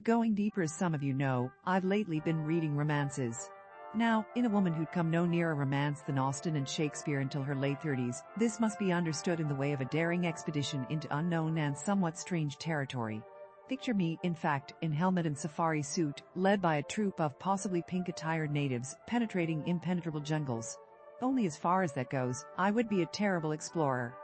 Going deeper, as some of you know, I've lately been reading romances. Now, in a woman who'd come no nearer romance than Austen and Shakespeare until her late 30s, this must be understood in the way of a daring expedition into unknown and somewhat strange territory. Picture me, in fact, in helmet and safari suit, led by a troop of possibly pink-attired natives, penetrating impenetrable jungles. Only as far as that goes, I would be a terrible explorer.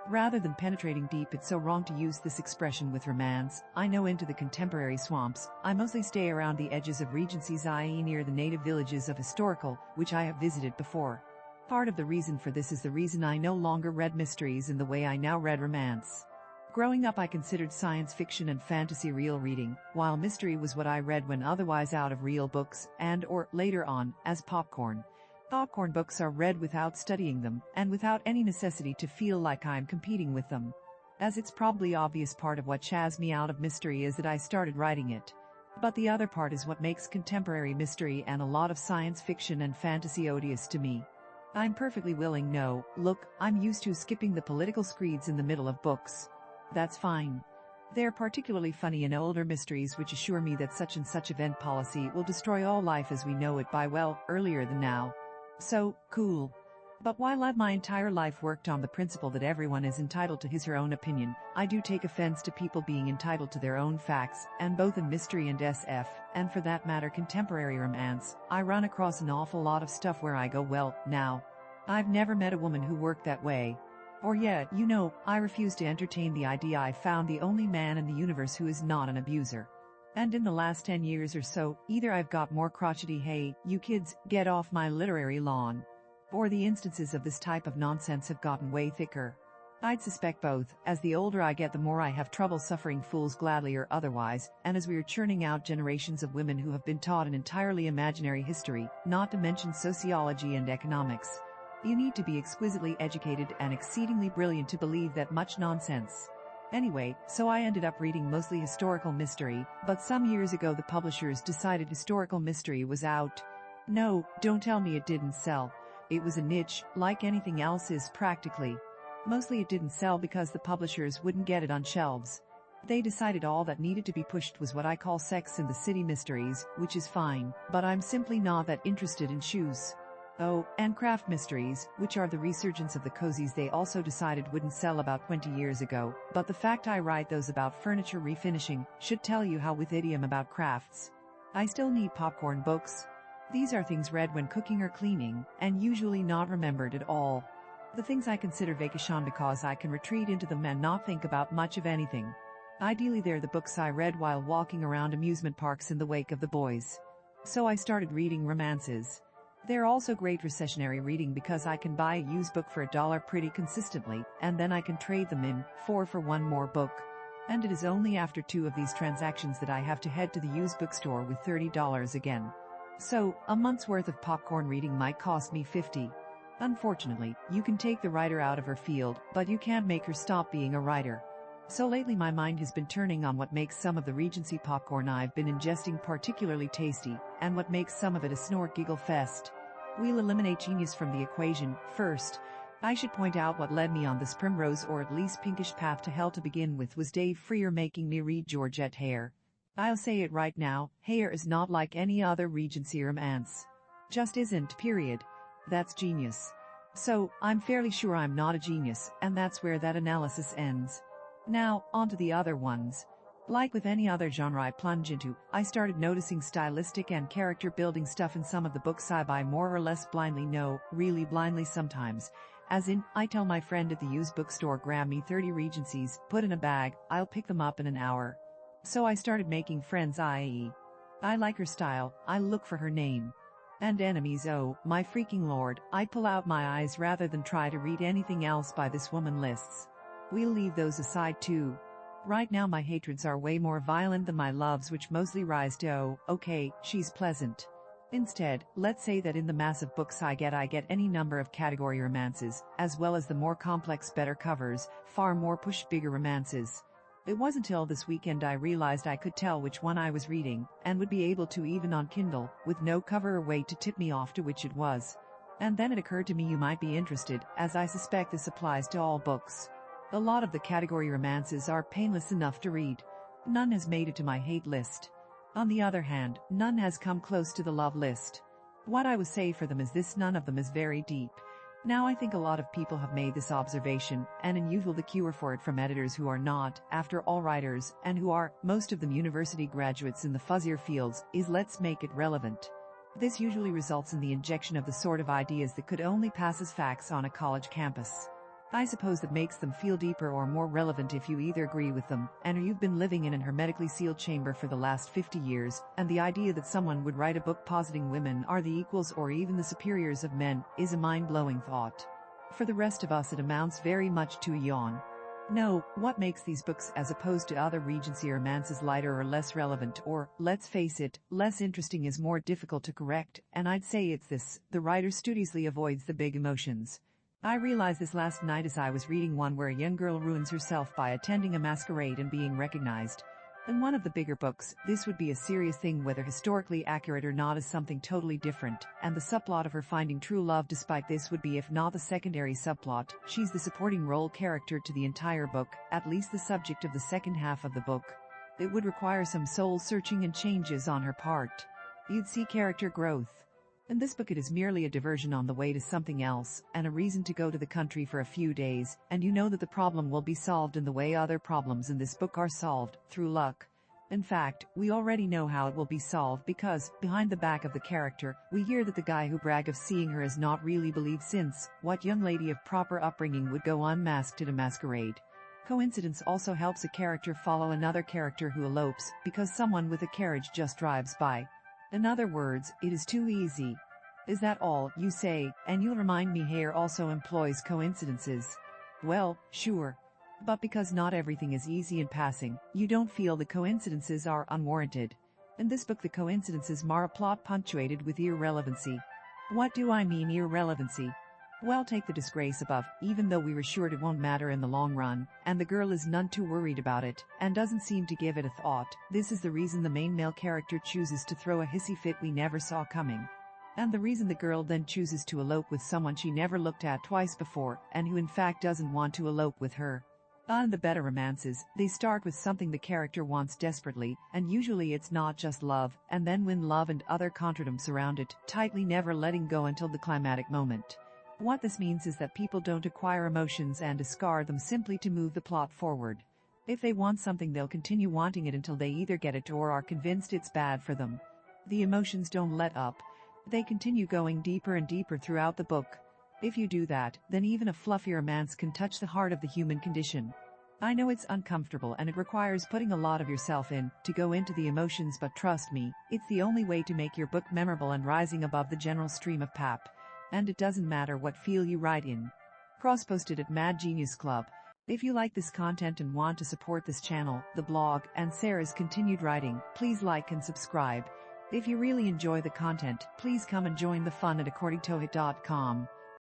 Rather than penetrating deep, it's so wrong to use this expression with romance. I know into the contemporary swamps. I mostly stay around the edges of regencies, i.e. near the native villages of historical, which I have visited before. Part of the reason for this is the reason I no longer read mysteries in the way I now read romance. Growing up, I considered science fiction and fantasy real reading, while mystery was what I read when otherwise out of real books, and or, later on, as popcorn. Popcorn books are read without studying them, and without any necessity to feel like I'm competing with them. As it's probably obvious, part of what chased me out of mystery is that I started writing it. But the other part is what makes contemporary mystery and a lot of science fiction and fantasy odious to me. I'm perfectly willing. Look, I'm used to skipping the political screeds in the middle of books. That's fine. They're particularly funny in older mysteries which assure me that such and such event policy will destroy all life as we know it by, well, earlier than now. So, cool. But while I've my entire life worked on the principle that everyone is entitled to his or her own opinion, I do take offense to people being entitled to their own facts, and both in mystery and SF, and for that matter contemporary romance, I run across an awful lot of stuff where I go, well, now. I've never met a woman who worked that way. Or yet, I refuse to entertain the idea I found the only man in the universe who is not an abuser. And in the last 10 years or so, either I've got more crotchety "hey, you kids, get off my literary lawn," or the instances of this type of nonsense have gotten way thicker. I'd suspect both. As the older I get, the more I have trouble suffering fools gladly or otherwise, and as we are churning out generations of women who have been taught an entirely imaginary history, not to mention sociology and economics. You need to be exquisitely educated and exceedingly brilliant to believe that much nonsense. Anyway, so I ended up reading mostly historical mystery, but some years ago the publishers decided historical mystery was out. No, don't tell me it didn't sell. It was a niche, like anything else is practically. Mostly it didn't sell because the publishers wouldn't get it on shelves. They decided all that needed to be pushed was what I call Sex in the City mysteries, which is fine, but I'm simply not that interested in shoes. Oh, and craft mysteries, which are the resurgence of the cozies they also decided wouldn't sell about 20 years ago, but the fact I write those about furniture refinishing should tell you how with idiom about crafts. I still need popcorn books. These are things read when cooking or cleaning, and usually not remembered at all. The things I consider vacation because I can retreat into them and not think about much of anything. Ideally they're the books I read while walking around amusement parks in the wake of the boys. So I started reading romances. They're also great recessionary reading because I can buy a used book for $1 pretty consistently, and then I can trade them in for one more book. And it is only after 2 of these transactions that I have to head to the used bookstore with $30 again. So, a month's worth of popcorn reading might cost me $50. Unfortunately, you can take the writer out of her field, but you can't make her stop being a writer. So lately my mind has been turning on what makes some of the Regency popcorn I've been ingesting particularly tasty, and what makes some of it a snort-giggle fest. We'll eliminate genius from the equation. First, I should point out what led me on this primrose or at least pinkish path to hell to begin with was Dave Freer making me read Georgette Hare. I'll say it right now, Hare is not like any other Regency romance. Just isn't, period. That's genius. So, I'm fairly sure I'm not a genius, and that's where that analysis ends. Now, on to the other ones. Like with any other genre I plunge into, I started noticing stylistic and character-building stuff in some of the books I buy more or less blindly. No, really blindly sometimes. As in, I tell my friend at the used bookstore, grab me 30 Regencies, put in a bag, I'll pick them up in an hour. So I started making friends, i.e. I like her style, I look for her name. And enemies, oh, my freaking lord, I pull out my eyes rather than try to read anything else by this woman lists. We'll leave those aside too. Right now my hatreds are way more violent than my loves, which mostly rise to, oh, okay, she's pleasant. Instead, let's say that in the mass of books I get any number of category romances, as well as the more complex, better covers, far more push bigger romances. It wasn't until this weekend I realized I could tell which one I was reading, and would be able to even on Kindle, with no cover or way to tip me off to which it was. And then it occurred to me you might be interested, as I suspect this applies to all books. A lot of the category romances are painless enough to read. None has made it to my hate list. On the other hand, none has come close to the love list. What I would say for them is this: none of them is very deep. Now I think a lot of people have made this observation, and unusual the cure for it from editors who are not, after all, writers, and who are, most of them, university graduates in the fuzzier fields, is let's make it relevant. This usually results in the injection of the sort of ideas that could only pass as facts on a college campus. I suppose that makes them feel deeper or more relevant if you either agree with them, and or you've been living in an hermetically sealed chamber for the last 50 years, and the idea that someone would write a book positing women are the equals or even the superiors of men is a mind-blowing thought. For the rest of us, it amounts very much to a yawn. No, what makes these books as opposed to other Regency romances lighter or less relevant or, let's face it, less interesting is more difficult to correct, and I'd say it's this: the writer studiously avoids the big emotions. I realized this last night as I was reading one where a young girl ruins herself by attending a masquerade and being recognized. In one of the bigger books, this would be a serious thing, whether historically accurate or not, is something totally different, and the subplot of her finding true love despite this would be, if not the secondary subplot, she's the supporting role character to the entire book, at least the subject of the second half of the book. It would require some soul-searching and changes on her part. You'd see character growth. In this book, it is merely a diversion on the way to something else, and a reason to go to the country for a few days, and you know that the problem will be solved in the way other problems in this book are solved, through luck. In fact, we already know how it will be solved because, behind the back of the character, we hear that the guy who bragged of seeing her is not really believed, since what young lady of proper upbringing would go unmasked at a masquerade? Coincidence also helps a character follow another character who elopes, because someone with a carriage just drives by. In other words, it is too easy. Is that all, you say, and you'll remind me Hare also employs coincidences? Well, sure. But because not everything is easy in passing, you don't feel the coincidences are unwarranted. In this book, the coincidences mar a plot punctuated with irrelevancy. What do I mean irrelevancy? Well, take the disgrace above, even though we were sure it won't matter in the long run, and the girl is none too worried about it, and doesn't seem to give it a thought. This is the reason the main male character chooses to throw a hissy fit we never saw coming. And the reason the girl then chooses to elope with someone she never looked at twice before, and who in fact doesn't want to elope with her. On the better romances, they start with something the character wants desperately, and usually it's not just love, and then win love and other contretemps surround it, tightly never letting go until the climatic moment. What this means is that people don't acquire emotions and discard them simply to move the plot forward. If they want something, they'll continue wanting it until they either get it or are convinced it's bad for them. The emotions don't let up. They continue going deeper and deeper throughout the book. If you do that, then even a fluffy romance can touch the heart of the human condition. I know it's uncomfortable and it requires putting a lot of yourself in to go into the emotions, but trust me, it's the only way to make your book memorable and rising above the general stream of pap. And it doesn't matter what field you write in. Cross-posted at Mad Genius Club. If you like this content and want to support this channel, the blog, and Sarah's continued writing, please like and subscribe. If you really enjoy the content, please come and join the fun at accordingtohoyt.com.